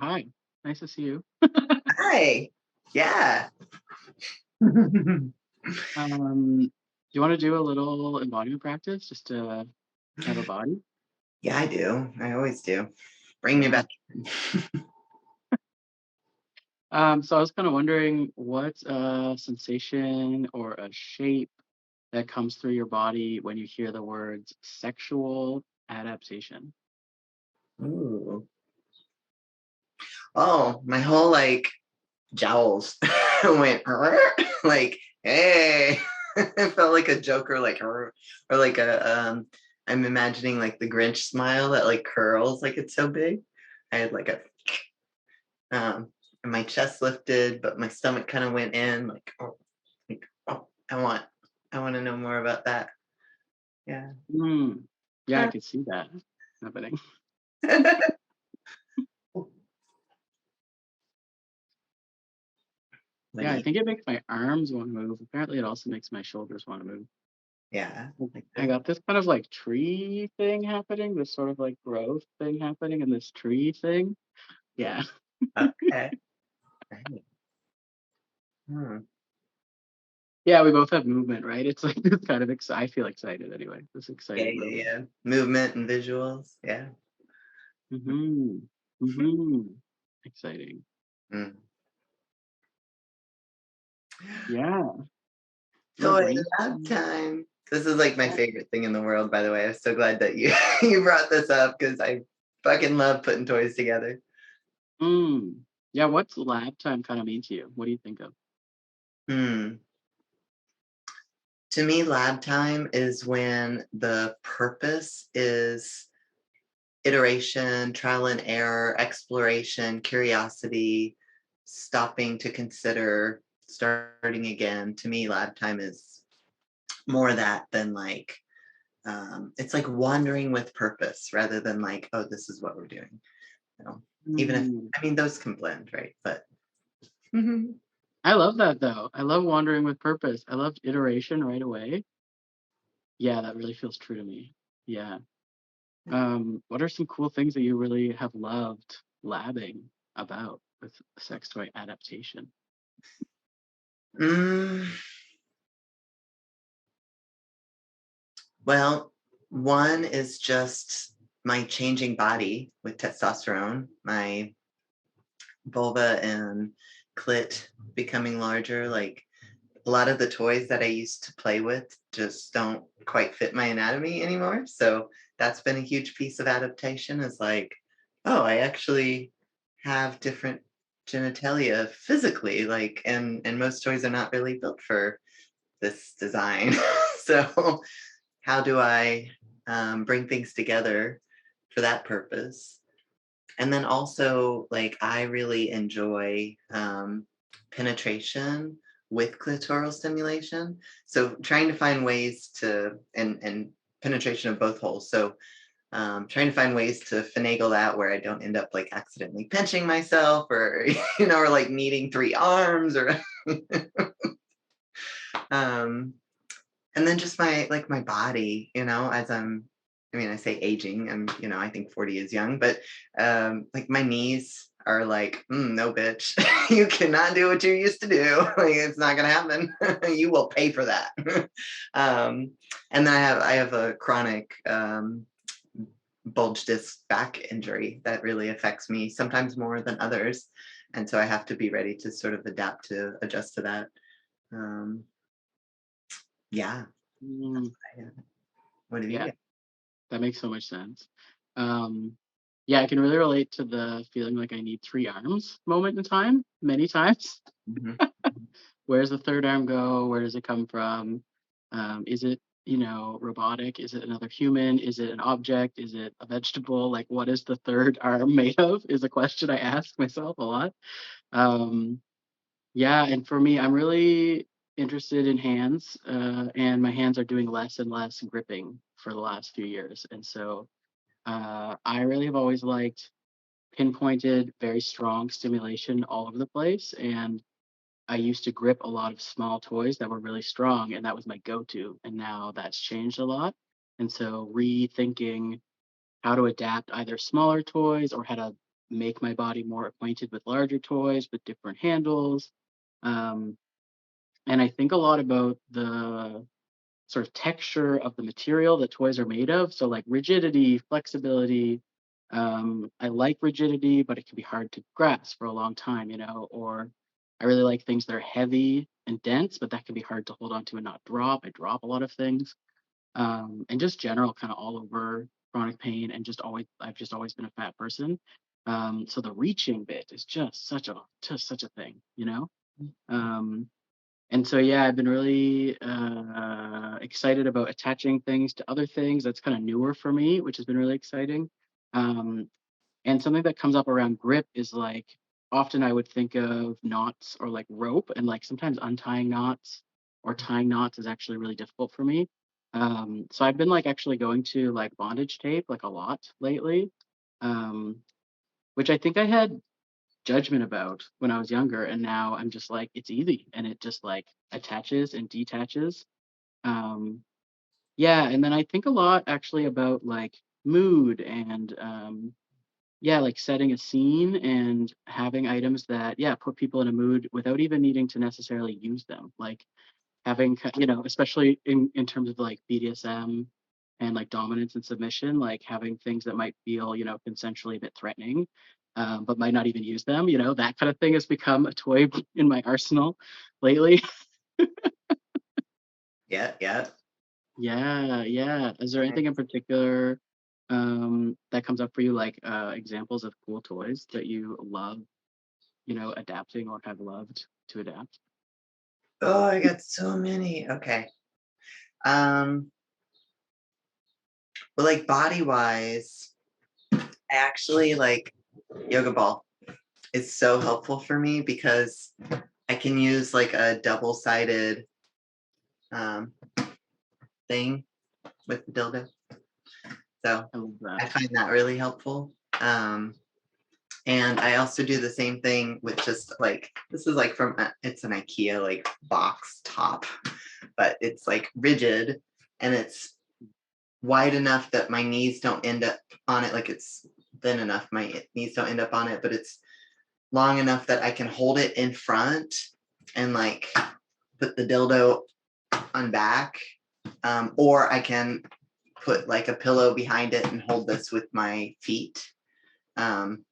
hi. Nice to see you. Hi. Yeah. Do you want to do a little embodiment practice just to have a body? Yeah, I do. I always do. Bring me Yeah. back. So I was kind of wondering what's a sensation or a shape that comes through your body when you hear the words sexual adaptation. Ooh. Oh, my whole jowls went like, hey. It felt like a Joker, or like I'm imagining like the Grinch smile that like curls like it's so big. I had and my chest lifted, but my stomach kind of went in oh, I want to know more about that. Yeah. Hmm. Yeah, I could see that happening. What Yeah, do I you? think it makes my arms want to move. Apparently, it also makes my shoulders want to move. Yeah, like I this. got this kind of like tree thing happening, this sort of like growth thing happening in this tree thing. Yeah. Okay. Right. Hmm. Yeah, we both have movement, right? It's like this kind of I feel excited anyway. This Yeah, exciting yeah, movement. yeah. Movement and visuals. Yeah. Mm-hmm. Mm-hmm. Exciting. Mm. Yeah. Little Toy brain. lab time. This is like my Yeah. favorite thing in the world, by the way. I'm so glad that you you brought this up because I fucking love putting toys together. Mm. Yeah, what's lab time kind of mean to you? What do you think of? Hmm. To me, lab time is when the purpose is iteration, trial and error, exploration, curiosity, stopping to consider, starting again. To me, lab time is more that than it's like wandering with purpose rather than like, oh, this is what we're doing. You know, even if Mm. I mean those can blend, right? But Mhm. I love that though. I love wandering with purpose. I love iteration right away. Yeah, that really feels true to me. Yeah. What are some cool things that you really have loved labbing about with sex toy adaptation? Mm, well, one is just my changing body with testosterone, my vulva and clit becoming larger. Like a lot of the toys that I used to play with just don't quite fit my anatomy anymore. So that's been a huge piece of adaptation is like, oh, I actually have different genitalia physically, like and most toys are not really built for this design. So how do I bring things together for that purpose? And then also, like, I really enjoy penetration with clitoral stimulation. So trying to find ways to and penetration of both holes. So trying to find ways to finagle that where I don't end up like accidentally pinching myself or or like needing three arms or um and then just my body, as I say aging, I think 40 is young, but like my knees are like, no bitch, you cannot do what you used to do. Like it's not gonna happen. You will pay for that. um and then I have a chronic bulge disc back injury that really affects me sometimes more than others. And so I have to be ready to sort of adapt to adjust to that. um yeah. Mm, What have you yeah, got? that makes so much sense. Um, yeah, I can really relate to the feeling like I need three arms moment in time, many times. Mhm. Where's the third arm go? Where does it come from? Is it, robotic? Is it another human? Is it an object? Is it a vegetable? Like, what is the third arm made of? Is a question I ask myself a lot. Um, yeah, and for me, I'm really interested in hands, and my hands are doing less and less gripping for the last few years. And so I really have always liked pinpointed, very strong stimulation all over the place. And I used to grip a lot of small toys that were really strong, and that was my go-to. And now that's changed a lot. And so rethinking how to adapt either smaller toys or how to make my body more acquainted with larger toys with different handles. Um, and I think a lot about the sort of texture of the material that toys are made of. So like rigidity, flexibility. I like rigidity, but it can be hard to grasp for a long time, or I really like things that are heavy and dense, but that can be hard to hold on to and not drop. I drop a lot of things. And just general kind of all over chronic pain and I've just always been a fat person. So the reaching bit is just such a thing. Um, and so, yeah, I've been really excited about attaching things to other things. That's kind of newer for me, which has been really exciting. Um, and something that comes up around grip is like often I would think of knots or like rope, and like sometimes untying knots or tying knots is actually really difficult for me. So I've been like actually going to like bondage tape like a lot lately, um, which I think I had judgment about when I was younger, and now I'm just like, it's easy and it just like attaches and detaches. Um, yeah, and then I think a lot actually about like mood and yeah, like setting a scene and having items that yeah put people in a mood without even needing to necessarily use them. Like having especially in terms of like BDSM and like dominance and submission, like having things that might feel consensually a bit threatening, but might not even use them. That kind of thing has become a toy in my arsenal lately. Yeah, yeah. Yeah, yeah. Is there anything in particular that comes up for you, like examples of cool toys that you love, adapting or have loved to adapt? Oh, I got so many. Okay. Um, but like body wise, I actually like yoga ball. It's so helpful for me because I can use like a double-sided um, thing with the dildo. So I love I that. find that really helpful. And I also do the same thing with just like this is like it's an IKEA like box top, but it's like rigid and it's wide enough that my knees don't end up on it. Like it's thin enough my knees don't end up on it, but it's long enough that I can hold it in front and like put the dildo on back, or I can put like a pillow behind it and hold this with my feet. Um,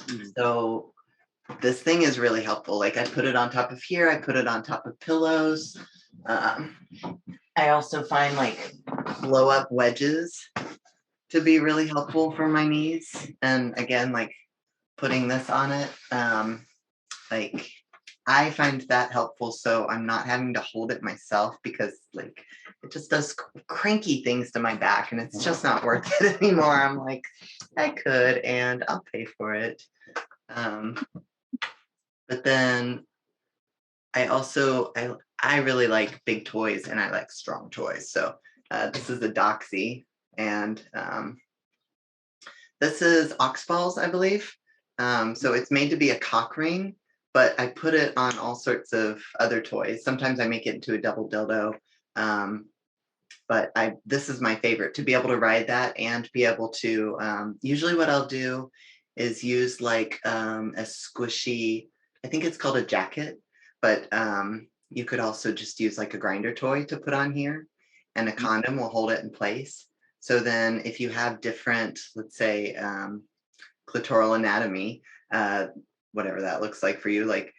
Mm. so this thing is really helpful. Like I put it on top of here, I put it on top of pillows. Um, I also find like blow up wedges to be really helpful for my knees. And again, like putting this on it, like I find that helpful. So I'm not having to hold it myself because like it just does cranky things to my back and it's just not worth it anymore. I'm like, I could and I'll pay for it. Um, but then I really like big toys and I like strong toys. So this is the Doxy and this is ox balls, I believe. So it's made to be a cock ring, but I put it on all sorts of other toys. Sometimes I make it into a double dildo. Um, but this is my favorite to be able to ride that and be able to usually what I'll do is use like a squishy, I think it's called a jacket, but you could also just use like a grinder toy to put on here and a condom will hold it in place. So then if you have different, let's say clitoral anatomy, uh, whatever that looks like for you, like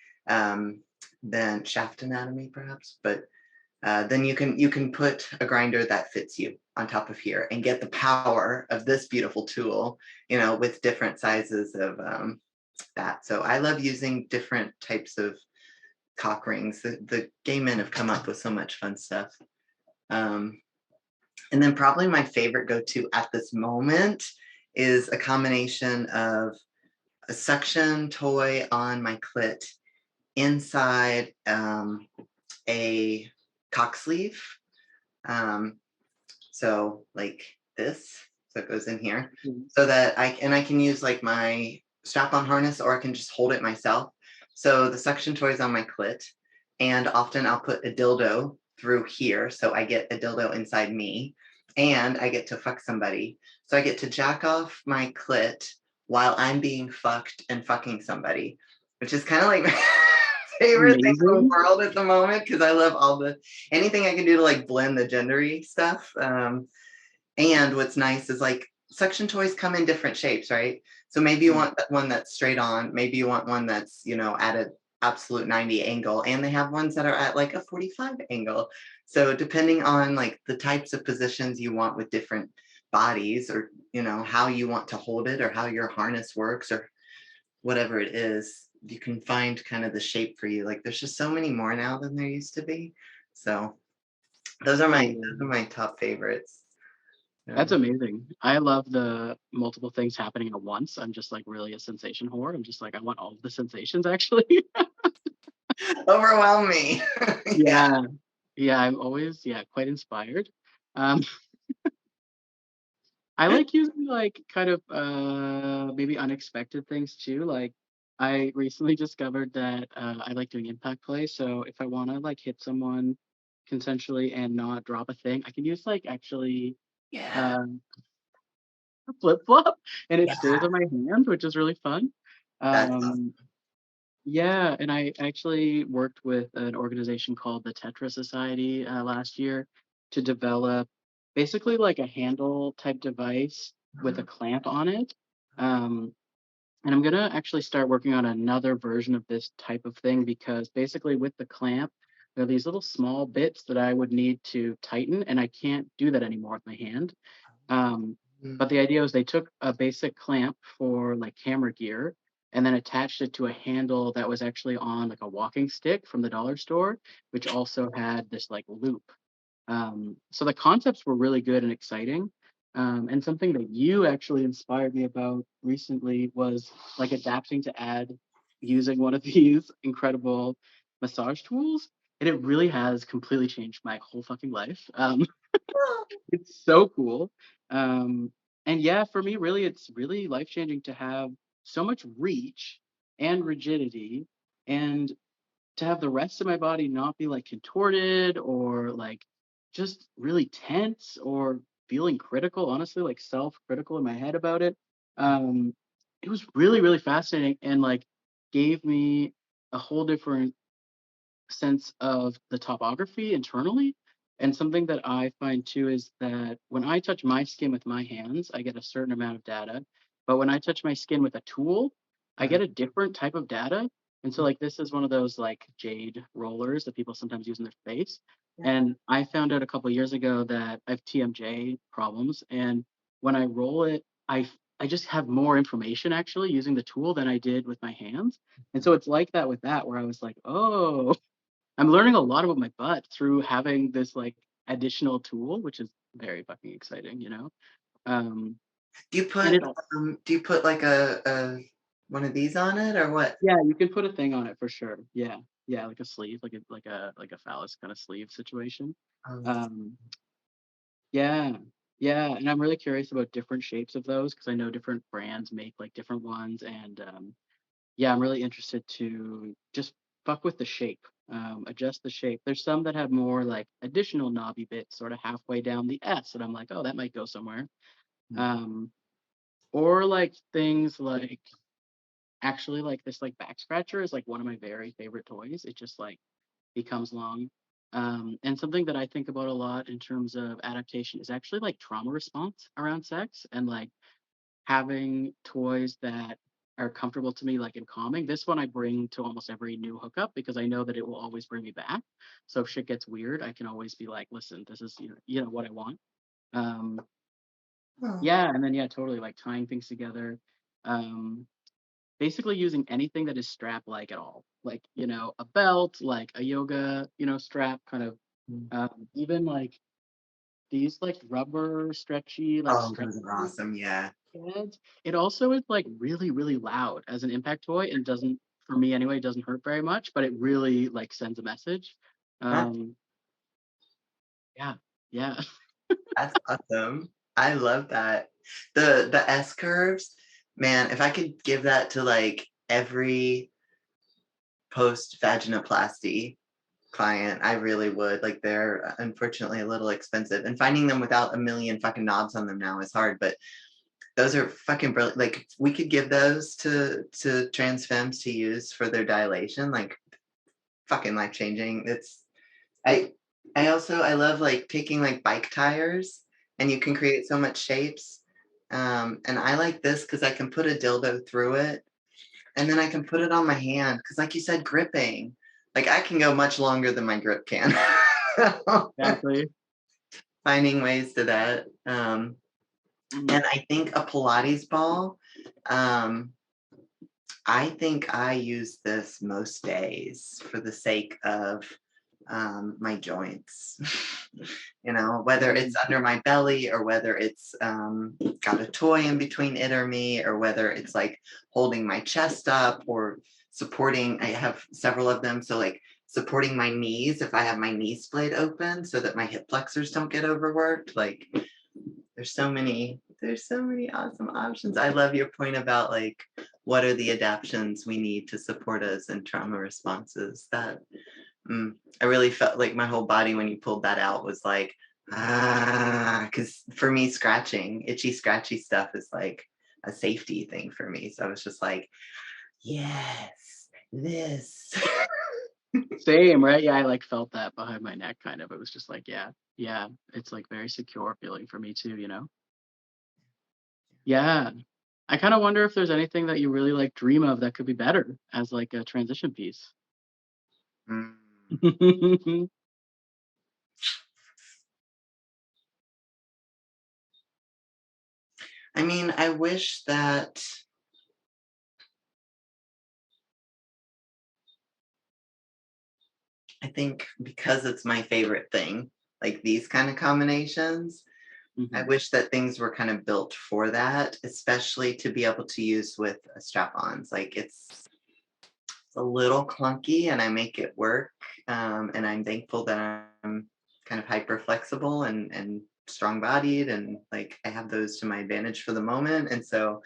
then shaft anatomy perhaps, but then you can put a grinder that fits you on top of here and get the power of this beautiful tool, with different sizes of that. So I love using different types of cock rings. The gay men have come up with so much fun stuff. Um, and then probably my favorite go-to at this moment is a combination of a suction toy on my clit inside a cock sleeve. Um, so like this, so it goes in here, Mm. so that I can use like my strap-on harness, or I can just hold it myself. So the suction toy is on my clit, and often I'll put a dildo through here, so I get a dildo inside me, and I get to fuck somebody. So I get to jack off my clit while I'm being fucked and fucking somebody, which is kind of like my favorite thing in the Amazing. world at the moment because I love all the anything I can do to like blend the gendery stuff. And what's nice is like suction toys come in different shapes, right? So maybe you Mm. want one that's straight on, maybe you want one that's, at an absolute 90 angle, and they have ones that are at like a 45 angle. So depending on like the types of positions you want with different bodies, or how you want to hold it, or how your harness works, or whatever it is, you can find kind of the shape for you. Like there's just so many more now than there used to be. So those are Totally. my top favorites. That's Yeah. amazing. I love the multiple things happening at once. I'm just like really a sensation whore. I'm just like, I want all of the sensations actually. Overwhelm me. Yeah. Yeah. Yeah. I'm always, yeah, quite inspired. Um, I like using like kind of maybe unexpected things too. Like I recently discovered that I like doing impact play. So if I want to like hit someone consensually and not drop a thing, I can use like actually Yeah. um, a flip flop and it Yeah. stays on my hand, which is really fun. That's Um, awesome. yeah, and I actually worked with an organization called the Tetra Society last year to develop basically like a handle type device with a clamp on it. Um, and I'm gonna actually start working on another version of this type of thing because basically with the clamp, there are these little small bits that I would need to tighten, and I can't do that anymore with my hand. Um, Mhm. but the idea was they took a basic clamp for like camera gear and then attached it to a handle that was actually on like a walking stick from the dollar store, which also had this like loop. So the concepts were really good and exciting. And something that you actually inspired me about recently was like adapting to add using one of these incredible massage tools. And it really has completely changed my whole fucking life. It's so cool. Um, and yeah, for me, really, it's really life changing to have so much reach and rigidity and to have the rest of my body not be like contorted or like just really tense or feeling critical, honestly, like self-critical in my head about it. Um, it was really, really fascinating and like gave me a whole different sense of the topography internally. And something that I find too is that when I touch my skin with my hands, I get a certain amount of data. But when I touch my skin with a tool, I get a different type of data. And so, like, this is one of those like jade rollers that people sometimes use in their face. And I found out a couple years ago that I have TMJ problems. And when I roll it, I just have more information actually using the tool than I did with my hands. And so it's like that with that, where I was like, oh, I'm learning a lot about my butt through having this like additional tool, which is very fucking exciting, you know? Um, Do you and put it al- like a one of these on it or what? yeah, you can put a thing on it for sure. Yeah. Yeah, like a sleeve, like a phallus kind of sleeve situation. Um, Um, yeah. Yeah, and I'm really curious about different shapes of those because I know different brands make like different ones and yeah, I'm really interested to just fuck with the shape, adjust the shape. There's some that have more like additional knobby bits sort of halfway down the S, and I'm like, oh, that might go somewhere. Um, or like things like actually like this like back scratcher is like one of my very favorite toys. It just like becomes long. And something that I think about a lot in terms of adaptation is actually like trauma response around sex and like having toys that are comfortable to me, like in calming. This one I bring to almost every new hookup because I know that it will always bring me back. So if shit gets weird, I can always be like, listen, this is you know what I want. Um, oh, yeah, and then yeah, totally like tying things together. Um, basically using anything that is strap like at all, like a belt, like a yoga strap, kind of even like these like rubber stretchy like oh, stretch those are awesome. Yeah. pads. It also is like really, really loud as an impact toy and doesn't, for me anyway, doesn't hurt very much, but it really like sends a message. That, Um, yeah, yeah. that's awesome. I love that. The S curves, man, if I could give that to like every post vaginoplasty client, I really would. Like they're unfortunately a little expensive. And finding them without a million fucking knobs on them now is hard, but those are fucking brilliant. Like we could give those to trans femmes to use for their dilation. Like fucking life changing. It's I I love like taking like bike tires and you can create so much shapes. And I like this because I can put a dildo through it and then I can put it on my hand because, like you said, gripping. Like I can go much longer than my grip can. Exactly. Finding ways to that. Mhm. And I think a Pilates ball. Um, I think I use this most days for the sake of my joints. You know, whether it's Mm. under my belly or whether it's got a toy in between it or me, or whether it's like holding my chest up or supporting. I have several of them. So, like, supporting my knees if I have my knee splayed open so that my hip flexors don't get overworked. Like, there's so many awesome options. I love your point about like what are the adaptations we need to support us in trauma responses. That I really felt like my whole body when you pulled that out was like because for me scratching, itchy scratchy stuff is like a safety thing for me. So I was just like, yes, this. Same, right? Yeah, I like felt that behind my neck kind of. It was just like, yeah, yeah, it's like very secure feeling for me too, you know? Yeah. I kind of wonder if there's anything that you really like dream of that could be better as like a transition piece. Mm. I mean, I wish that I think because it's my favorite thing, like these kind of combinations, I Mhm. wish that things were kind of built for that, especially to be able to use with strap-ons. Like it's a little clunky and I make it work. And I'm thankful that I'm kind of hyper flexible and strong bodied and like I have those to my advantage for the moment. And so,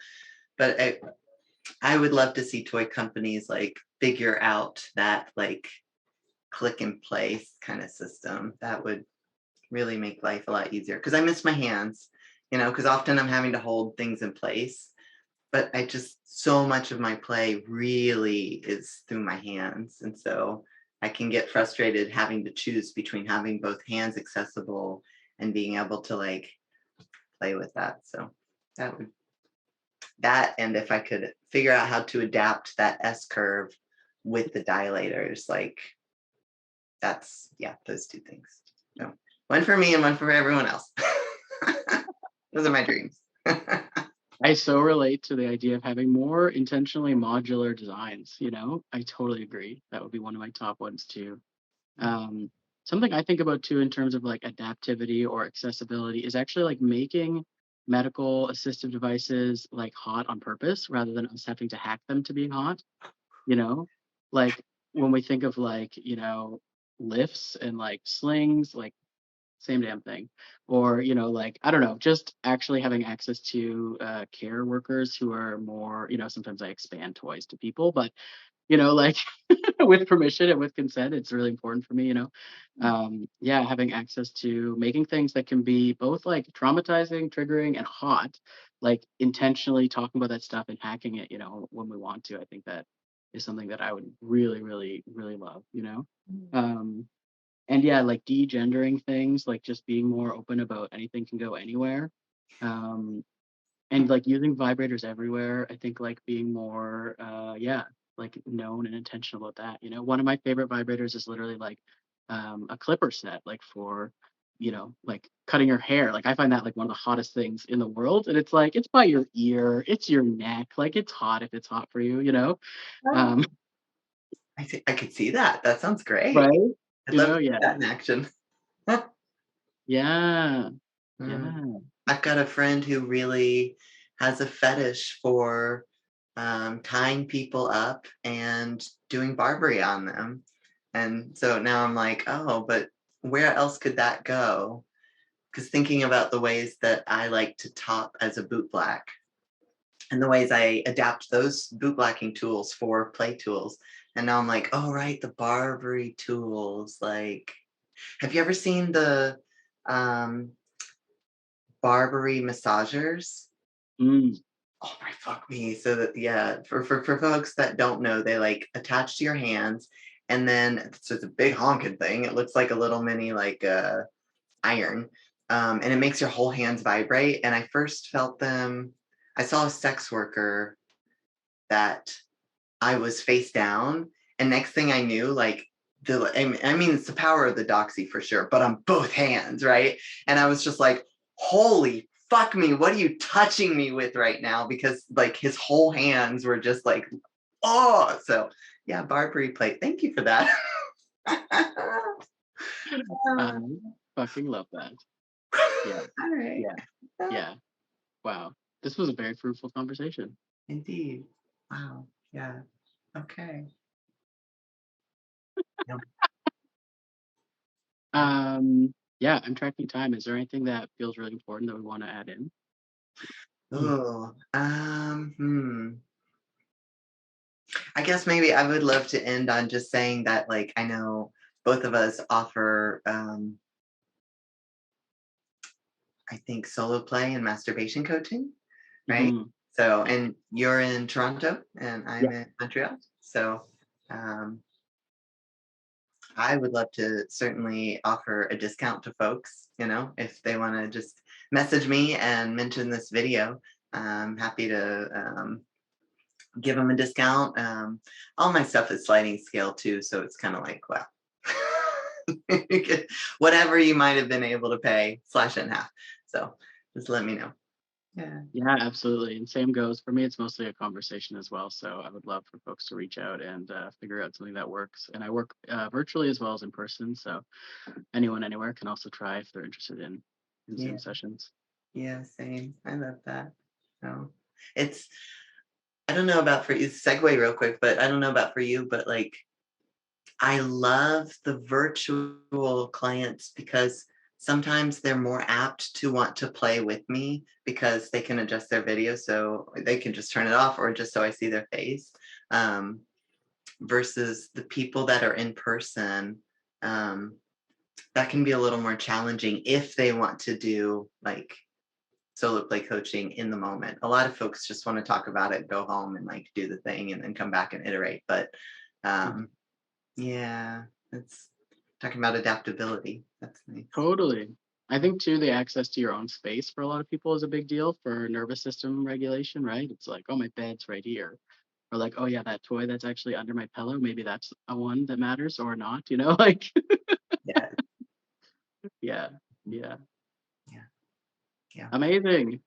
but I would love to see toy companies like figure out that like click and place kind of system. That would really make life a lot easier because I miss my hands, because often I'm having to hold things in place. But I just, so much of my play really is through my hands. And so I can get frustrated having to choose between having both hands accessible and being able to like play with that. So that would, that, and if I could figure out how to adapt that S curve with the dilators, like that's, yeah, those two things. So one for me and one for everyone else. Those are my dreams. I so relate to the idea of having more intentionally modular designs, you know? I totally agree. That would be one of my top ones too. Um, Something I think about too in terms of like adaptivity or accessibility is actually like making medical assistive devices like hot on purpose rather than us having to hack them to being hot, you know? Like when we think of like, lifts and like slings, like same damn thing. Or, like, I don't know, just actually having access to care workers who are more, sometimes I expand toys to people, but, like with permission and with consent, it's really important for me, yeah, having access to making things that can be both like traumatizing, triggering, and hot, like intentionally talking about that stuff and hacking it, when we want to. I think that is something that I would really, really, really love. Um, and yeah, like de-gendering things, like just being more open about anything can go anywhere. Um, and like using vibrators everywhere, I think like being more yeah, like known and intentional about that. One of my favorite vibrators is literally like a clipper set, like for like cutting your hair. Like I find that like one of the hottest things in the world. And it's like it's by your ear, it's your neck, like it's hot if it's hot for you. Um, I could see that. That sounds great. right? I'd love to see Yeah. that in action. Yeah. Mm. Yeah. I've got a friend who really has a fetish for tying people up and doing Barbary on them. And so now I'm like, oh, but where else could that go? Because thinking about the ways that I like to top as a boot black and the ways I adapt those boot blacking tools for play tools. And now I'm like, oh, right, the Barbary tools. Like, have you ever seen the um, Barbary massagers? Mm. Oh my fuck me. So that yeah, for folks that don't know, they like attach to your hands and then so it's a big honking thing. It looks like a little mini like iron. And it makes your whole hands vibrate. And I first felt them. I saw a sex worker that I was face down, and next thing I knew, like I mean, it's the power of the doxy for sure, but on both hands, right? And I was just like, holy fuck me, what are you touching me with right now? Because like his whole hands were just like, oh, so yeah, Barbary plate. Thank you for that. I fucking love that. Yeah, All right. yeah, yeah. Wow. This was a very fruitful conversation. Indeed. Wow. Yeah. Okay. Yep. Yeah, I'm tracking time. Is there anything that feels really important that we want to add in? Oh, I guess maybe I would love to end on just saying that, like, I know both of us offer, I think, solo play and masturbation coaching, right? Mm-hmm. So, and you're in Toronto and I'm Yeah. in Montreal. So, um, I would love to certainly offer a discount to folks, if they want to just message me and mention this video. I'm happy to give them a discount. All my stuff is sliding scale too, so it's kind of like, well, whatever you might have been able to pay, slash it in half. So just let me know. Yeah. Yeah, absolutely. And same goes for me. It's mostly a conversation as well. So I would love for folks to reach out and figure out something that works. And I work virtually as well as in person. So anyone anywhere can also try if they're interested in Yeah. Zoom sessions. Yeah. Same. I love that. So it's, I don't know about for you, segue real quick, but I don't know about for you, but like, I love the virtual clients because sometimes they're more apt to want to play with me because they can adjust their video so they can just turn it off or just so I see their face. Um, Versus the people that are in person, um, that can be a little more challenging if they want to do like solo play coaching in the moment. A lot of folks just want to talk about it, go home and like do the thing and then come back and iterate. But Mhm. yeah, it's talking about adaptability. That's nice. Totally. I think too, the access to your own space for a lot of people is a big deal for nervous system regulation, right? It's like, oh, my bed's right here. Or like, oh yeah, that toy that's actually under my pillow, maybe that's a one that matters or not, like Yeah, yeah, yeah. yeah, yeah. Amazing.